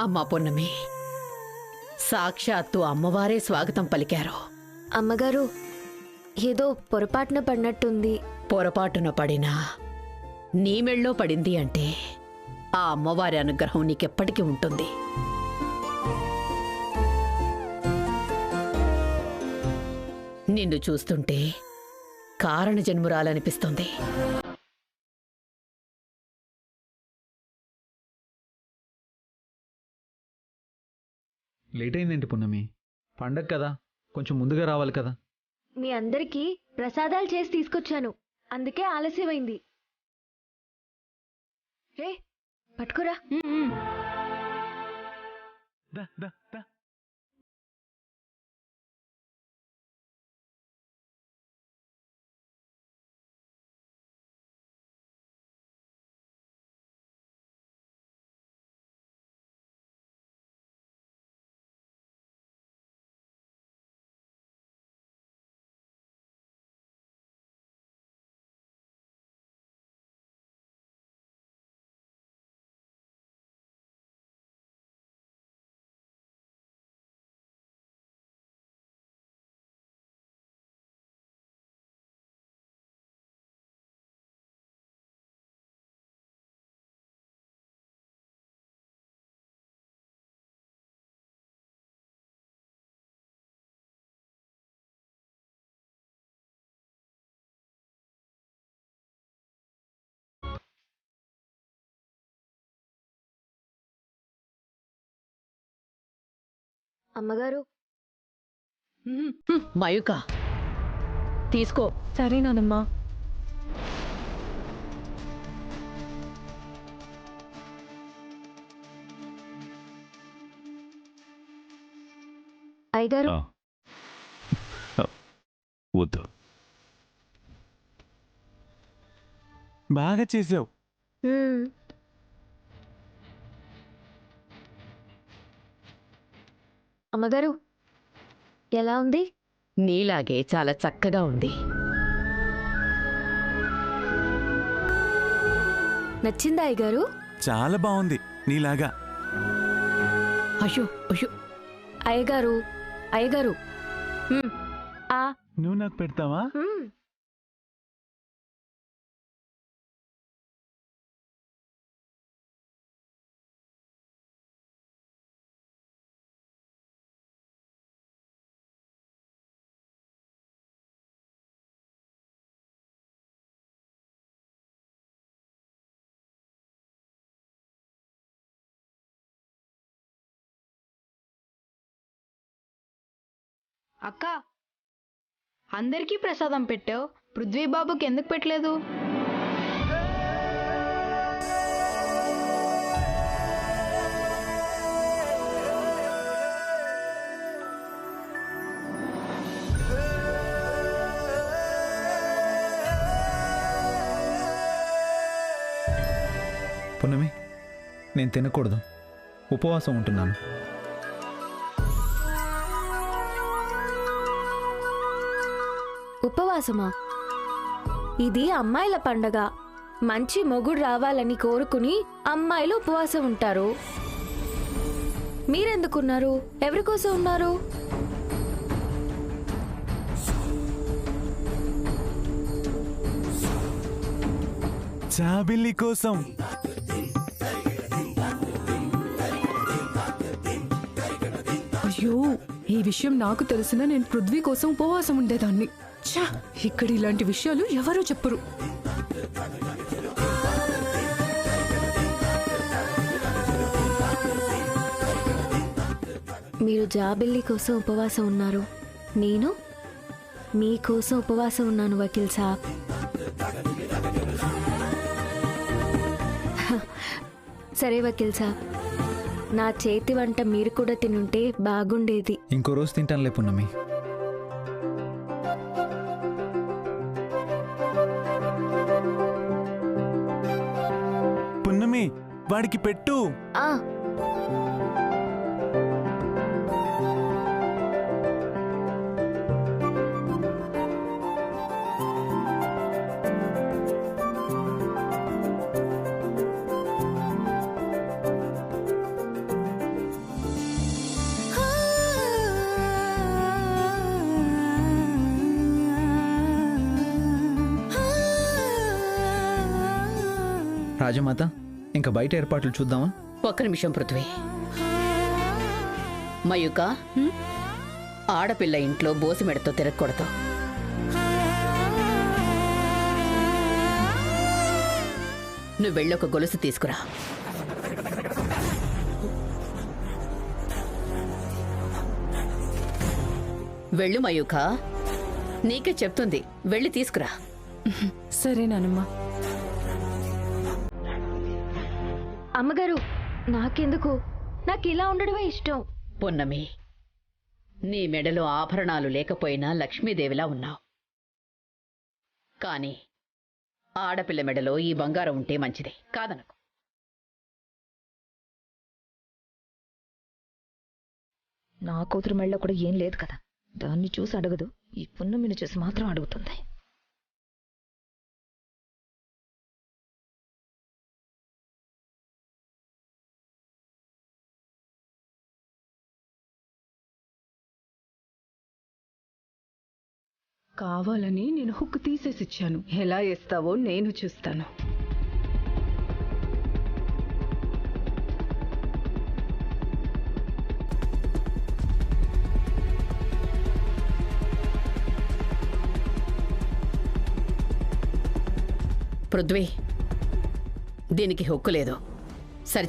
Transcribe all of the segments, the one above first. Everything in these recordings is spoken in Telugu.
అమ్మా పొన్నమి, సాక్షాత్తు అమ్మవారే స్వాగతం పలికారు. అమ్మగారు, ఏదో పొరపాటున పడినట్టుంది. పొరపాటున పడినా నీ మెళ్ళో పడింది అంటే ఆ అమ్మవారి అనుగ్రహం నీకెప్పటికీ ఉంటుంది. నిన్ను చూస్తుంటే కారణ జన్మురాలనిపిస్తుంది. లేట్ అయిందేంటి పున్నమి? పండగ కదా, కొంచెం ముందుగా రావాలి కదా. మీ అందరికీ ప్రసాదాలు చేసి తీసుకొచ్చాను, అందుకే ఆలస్యమైంది. రే పట్టుకురా. దా దా దా. అమ్మగారు, మయూక, తీసుకో. సరేనానమ్మా. అయ్యగారు. వద్దు. బాగా చేసావు. అమ్మగారు, ఎలా ఉంది? నీలాగే చాలా చక్కగా ఉంది. నచ్చిందా అయ్యగారు? చాలా బాగుంది, నీలాగా. అయ్యో అయ్యో, అయ్యగారు, అయ్యగారు, నువ్వు నాకు పెడతావా? అక్క, అందరికీ ప్రసాదం పెట్టావు, పృథ్వీబాబుకి ఎందుకు పెట్టలేదు? పున్నమి, నేను తినకూడదు, ఉపవాసం ఉంటున్నాను. ఉపవాసమా? ఇది అమ్మాయిల పండగ. మంచి మొగుడు రావాలని కోరుకుని అమ్మాయిలు ఉపవాసం ఉంటారు. మీరెందుకున్నారు? ఎవరి కోసం ఉన్నారు? చాబిల్లి కోసం. అయ్యో, ఈ విషయం నాకు తెలిసినా నేను పృథ్వీ కోసం ఉపవాసం ఉండేదాన్ని. ఛా, ఇక్కడ ఇలాంటి విషయాలు ఎవరూ చెప్పరు. మీరు జాబిల్లి కోసం ఉపవాసం ఉన్నారు, నేను మీకోసం ఉపవాసం ఉన్నాను వకీల్ సాబ్. సరే వకీల్ సాబ్, నా చేతి వంట మీరు కూడా తినుంటే బాగుండేది. ఇంకో రోజు తింటానులే పున్నమి. పున్నమి, వాడికి పెట్టు. ఆ రాజమాత ఇంకా బయట ఏర్పాట్లు చూద్దామా? ఒక్క నిమిషం పృథ్వీ. మయూక, ఆడపిల్ల ఇంట్లో బోసిమెడతో తిరగకూడదు. నువ్వు వెళ్ళొక గొలుసు తీసుకురా. వెళ్ళు మయూక, నీకే చెప్తుంది, వెళ్ళి తీసుకురా. సరే నానమ్మా. అమ్మగారు, నాకెందుకు? నాకు ఇలా ఉండడమే ఇష్టం. పొన్నమి, నీ మెడలో ఆభరణాలు లేకపోయినా లక్ష్మీదేవిలా ఉన్నావు. కాని ఆడపిల్ల మెడలో ఈ బంగారం ఉంటే మంచిది కాదనకు. నా కూతురు మెళ్ళలో కూడా ఏం లేదు కదా, దాన్ని చూసి అడగదు, ఈ పున్నమిని చూసి మాత్రం అడుగుతుంది. కావాలని నేను హుక్ తీసేసిచ్చాను. ఎలా వేస్తావో నేను చూస్తాను. పృథ్వీ, దీనికి హొక్కు లేదు. సరి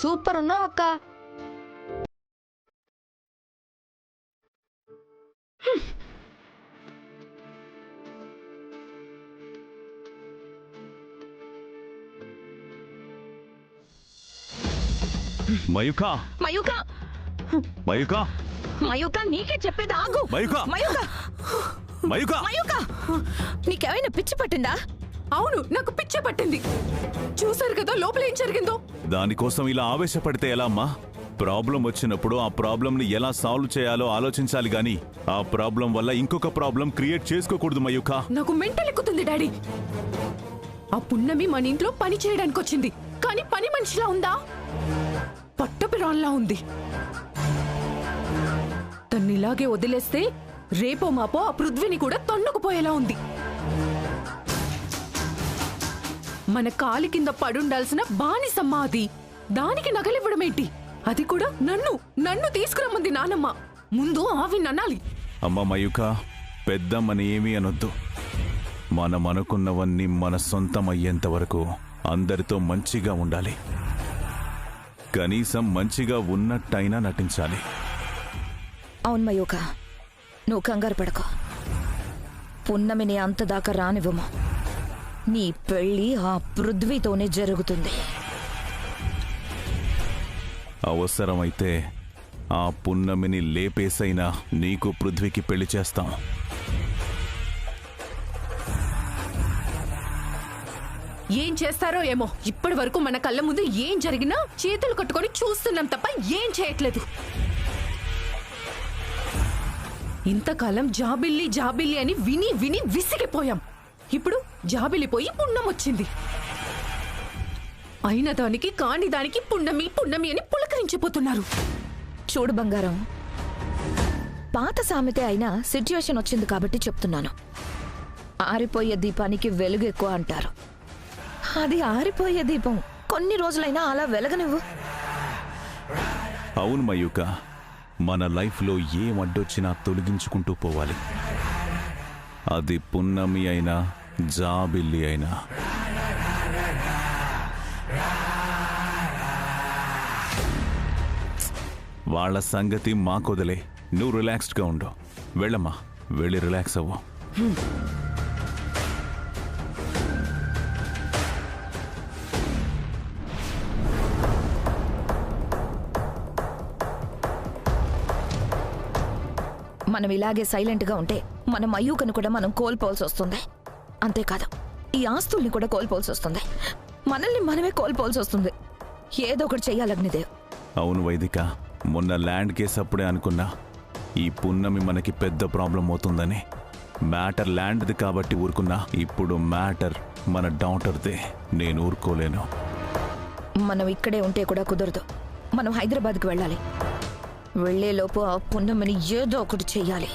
సూపర్ ఉన్నావు అక్క. మయూక మయూక మయూక మయూక నీకే చెప్పేది ఆగు. మయూక మయూక మయూక మయూక నీకేమైనా పిచ్చి పట్టిందా? అవును, నాకు పిచ్చే పట్టింది. చూసారు కదా లోపల ఏం జరిగిందో. దానికోసం ఇలా ఆవేశపడితే ఎలా అమ్మా? ప్రాబ్లం వచ్చినప్పుడు ఆ ప్రాబ్లంని ఎలా సాల్వ్ చేయాలో ఆలోచించాలి గాని ఆ ప్రాబ్లం వల్ల ఇంకొక ప్రాబ్లం క్రియేట్ చేసుకోకూడదు మయూక. నాకు మెంటల్ ఎక్కుతుంది డాడీ. ఆ పున్నమి మన ఇంట్లో పని చేయడానికి వచ్చింది, కానీ పని మనిషిలా ఉందా? పట్టపిరాన్లా ఉంది. తన్నిలాగే వదిలేస్తే రేపో మాపో ఆ పృథ్వీని కూడా తన్నుకుపోయేలా ఉంది. మన కాలి కింద పడుండాల్సిన బానిసమ్మ అది. దానికి నగలివ్వడమేంటి? అది కూడా నన్ను తీసుకురమ్మంది నానమ్మ. ముందు ఆవి ననాలి. అమ్మ మయూక, పెద్దమ్మని ఏమీ అనొద్దు. మనం అనుకున్నవన్నీ మన సొంతం అయ్యేంత వరకు అందరితో మంచిగా ఉండాలి. కనీసం మంచిగా ఉన్నట్టయినా నటించాలి. అవును మయూక, నువ్వు కంగారు పడకు. పున్నమిని అంతదాకా రానివ్వము. నీ పెళ్ళి ఆ పృథ్వీతోనే జరుగుతుంది. అవసరమైతే ఆ పున్నమిని లేపేసైనా నీకు పృథ్వీకి పెళ్లి చేస్తాం. ఏం చేస్తారో ఏమో. ఇప్పటి వరకు మన కళ్ళ ముందు ఏం జరిగినా చేతులు కట్టుకొని చూస్తున్నాం తప్ప ఏం చేయట్లేదు. ఇంతకాలం జాబిల్లి జాబిల్లి అని విని విని విసిగిపోయాం. ఇప్పుడు జాబిలి పోయి పుణ్యం వచ్చింది. అయిన దానికి కాని దానికి పున్నమి పున్నమి అని పులకరించిపోతున్నారు. చూడు బంగారం, పాత సామెతే అయినా సిచ్యువేషన్ వచ్చింది కాబట్టి చెప్తున్నాను. ఆరిపోయే దీపానికి వెలుగు ఎక్కువ అంటారు. అది ఆరిపోయే దీపం కొన్ని రోజులైనా అలా వెలగనివ్వు. అవును మయూక, మన లైఫ్లో ఏం అడ్డొచ్చినా తొలగించుకుంటూ పోవాలి. అది పున్నమి అయినా జాబిల్లి అయినా. వాళ్ళ సంగతి మాకొదలే. నువ్వు రిలాక్స్డ్గా ఉండు. వెళ్ళమ్మా, వెళ్ళి రిలాక్స్ అవ్వు. మనం ఇలాగే సైలెంట్గా ఉంటే మన మయూకను కూడా మనం కోల్పోవాల్సి వస్తుంది. అంతేకాదు, ఈ ఆస్తుల్ని కూడా కోల్పోవాల్సి వస్తుంది. మనల్ని మనమే కోల్పోవాల్సి వస్తుంది. ఏదో ఒకటి చెయ్యాలి అగ్నిదేవ్. అవును వైదిక, మొన్న ల్యాండ్ కేసు అప్పుడే అనుకున్నా ఈ పున్నమి మనకి పెద్ద ప్రాబ్లం అవుతుందని. మ్యాటర్ ల్యాండ్ది కాబట్టి ఊరుకున్నా. ఇప్పుడు మ్యాటర్ మన డాటర్దే. నేను ఊరుకోలేను. మనం ఇక్కడే ఉంటే కూడా కుదరదు. మనం హైదరాబాద్కి వెళ్ళాలి. వెళ్లేలోపు ఆ పున్నమిని ఏదో ఒకటి చెయ్యాలి.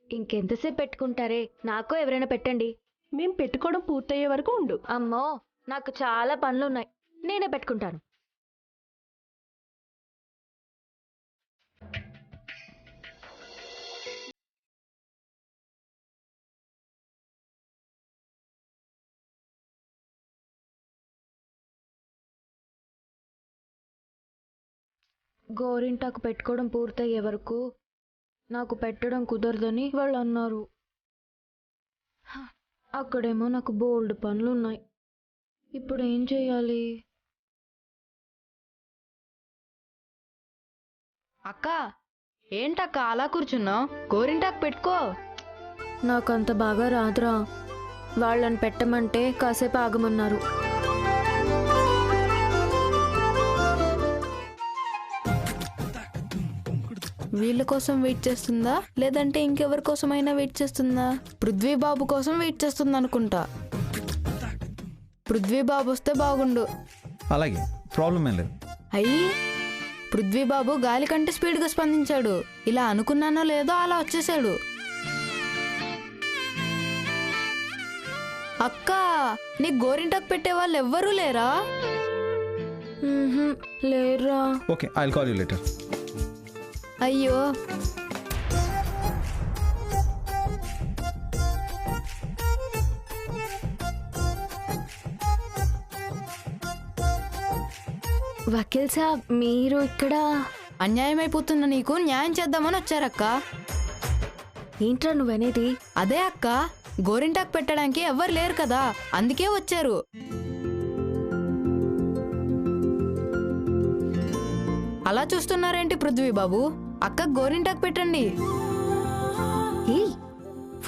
ఇంకెంతసేపు పెట్టుకుంటారే? నాకు ఎవరైనా పెట్టండి. మేం పెట్టుకోవడం పూర్తయ్యే వరకు ఉండు. అమ్మో, నాకు చాలా పనులున్నాయి. నేనే పెట్టుకుంటాను. గోరింటాకు పెట్టుకోవడం పూర్తయ్యే వరకు నాకు పెట్టడం కుదరదని వాళ్ళు అన్నారు. అక్కడేమో నాకు బోల్డ్ పనులున్నాయి. ఇప్పుడు ఏం చేయాలి? అక్క, ఏంటక్క అలా కూర్చున్నావు? గోరింటాకు పెట్టుకో. నాకంత బాగా రాదురా. వాళ్ళని పెట్టమంటే కాసేపు ఆగమన్నారు. వీళ్ళ కోసం వెయిట్ చేస్తుందా లేదంటే ఇంకెవరి కోసమైనా వెయిట్ చేస్తుందా? పృథ్వీ బాబు కోసం వెయిట్ చేస్తుంది అనుకుంటా. పృథ్వీ బాబు వస్తే బాగుండు. అలాగే, ప్రాబ్లం ఏం లేదు. అయ్యి, పృథ్వీ బాబు గాలి కంటే స్పీడ్గా స్పందించాడు. ఇలా అనుకున్నానో లేదో అలా వచ్చేసాడు. అక్క నీకు గోరింటాకు పెట్టే వాళ్ళు ఎవ్వరూ లేరా? లేరా. Okay, I will call you later. అయ్యో, వకీల్ సాబ్ మీరు ఇక్కడ అన్యాయం అయిపోతున్న నీకు న్యాయం చేద్దామని వచ్చారక్క. ఏంట్రా నువ్వనేది? అదే అక్క, గోరింటాకు పెట్టడానికి ఎవ్వరు లేరు కదా, అందుకే వచ్చారు. అలా చూస్తున్నారేంటి పృథ్వీ బాబు? అక్క గోరింటాకు పెట్టండి. ఏయ్,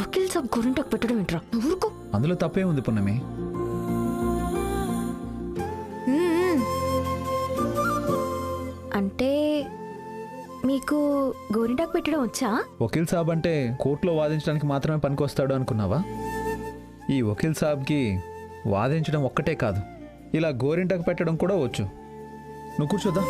వకీల్ సాబ్ గోరింటాకు పెట్టడం ఏంట్రా? ఊరుకో. అందులో తప్పే ఉంది పున్నమి. అంటే మీకు గోరింటాకు పెట్టడం వచ్చా? వకీల్ సాబ్ అంటే కోర్టులో వాదించడానికి మాత్రమే పనికొస్తాడు అనుకున్నావా? ఈ వకీల్ సాబ్కి వాదించడం ఒక్కటే కాదు, ఇలా గోరింటాకు పెట్టడం కూడా వచ్చు. నువ్వు కూర్చోదా.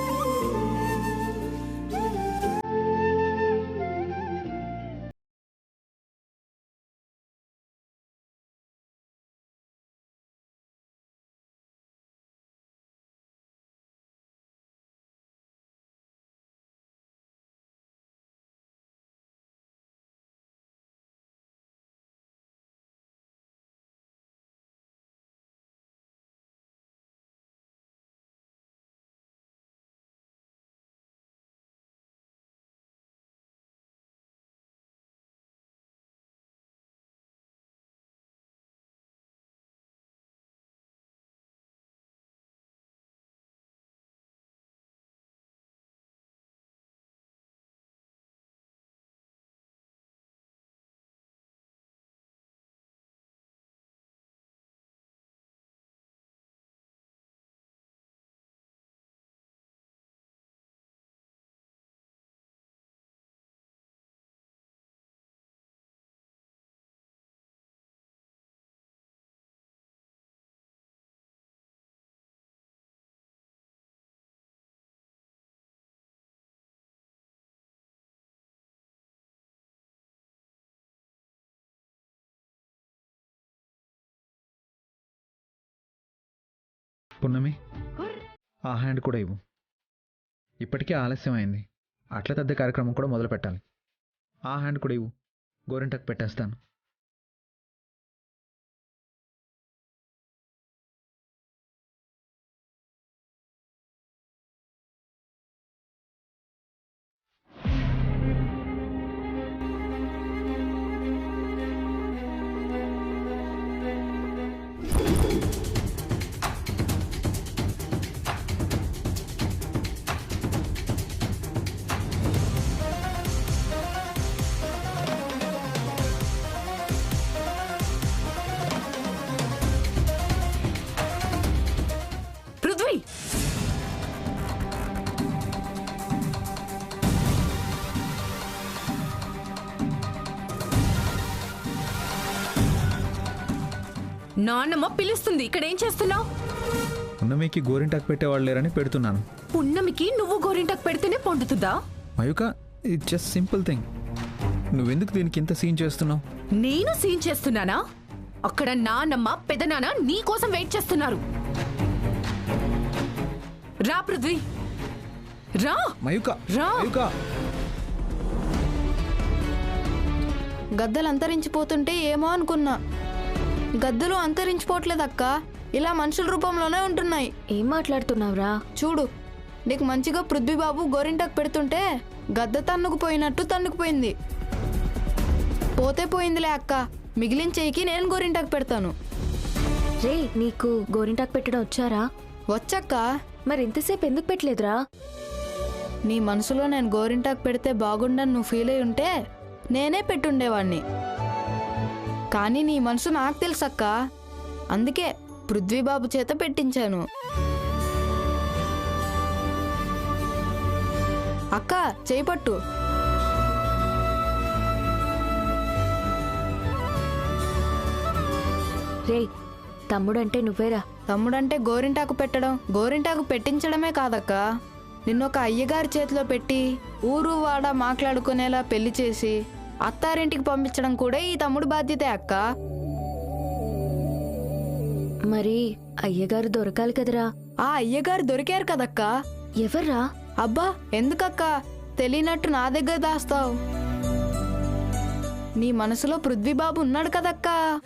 పున్నమి, ఆ హ్యాండ్ కూడా ఇవ్వు. ఇప్పటికే ఆలస్యం అయింది. అట్ల తద్దే కార్యక్రమం కూడా మొదలు పెట్టాలి. ఆ హ్యాండ్ కూడా ఇవ్వు, గోరింటాకు పెట్టేస్తాను. నాన్నమ్మ పిలుస్తుంది, ఇక్కడ ఏం చేస్తున్నావు? పున్నమికి గోరింటాకు పెట్టేవాళ్ళు లేరని పెడుతున్నాను. పున్నమికి నువ్వు గోరింటాకు పెడితేనే పండుతుందా? Mayuka, it's just simple thing. నువ్వెందుకు దీనికి ఇంత సీన్ చేస్తున్నావు? నేను సీన్ చేస్తున్నానా? అక్కడ నాన్నమ్మ పెదనాన్న నీ కోసం వెయిట్ చేస్తున్నారు. రా పృథ్వీ, రా. మయూక, రా. మయూక. గద్దలు అంతరించిపోతుంటే ఏమో అనుకున్నా. గద్దలు అంతరించిపోవట్లేదక్క, ఇలా మనుషుల రూపంలోనే ఉంటున్నాయి. ఏం మాట్లాడుతున్నావురా? చూడు, నీకు మంచిగా పృథ్వీబాబు గోరింటాకు పెడుతుంటే గద్ద తన్నుకుపోయినట్టు తన్నుకుపోయింది. పోతే పోయిందిలే అక్క, మిగిలిన చెయ్యికి నేను గోరింటాకు పెడతాను. రే, నీకు గోరింటాకు పెట్టడం వచ్చారా? వచ్చక్క. మరి ఇంతసేపు ఎందుకు పెట్టలేదురా? నీ మనసులో నేను గోరింటాకు పెడితే బాగుండని నువ్వు ఫీల్ అయి ఉంటే నేనే పెట్టుండేవాణ్ణి. కానీ నీ మనసు నాకు తెలుసక్క, అందుకే పృథ్వీబాబు చేత పెట్టించాను. అక్క, చేయి పట్టు. రే, తమ్ముడంటే నువ్వేరా. తమ్ముడంటే గోరింటాకు పెట్టడం, గోరింటాకు పెట్టించడమే కాదక్క, నిన్నొక అయ్యగారి చేతిలో పెట్టి ఊరు వాడ మాట్లాడుకునేలా పెళ్లి చేసి అత్తారింటికి పంపించడం కూడా ఈ తమ్ముడు బాధ్యతే అక్క. మరి అయ్యగారు దొరకాలి కదరా. ఆ అయ్యగారు దొరికారు కదక్కా. ఎవర్రా? అబ్బా ఎందుకక్కా తెలియనట్టు నా దగ్గర దాస్తావు? నీ మనసులో పృథ్వీబాబు ఉన్నాడు కదక్కా.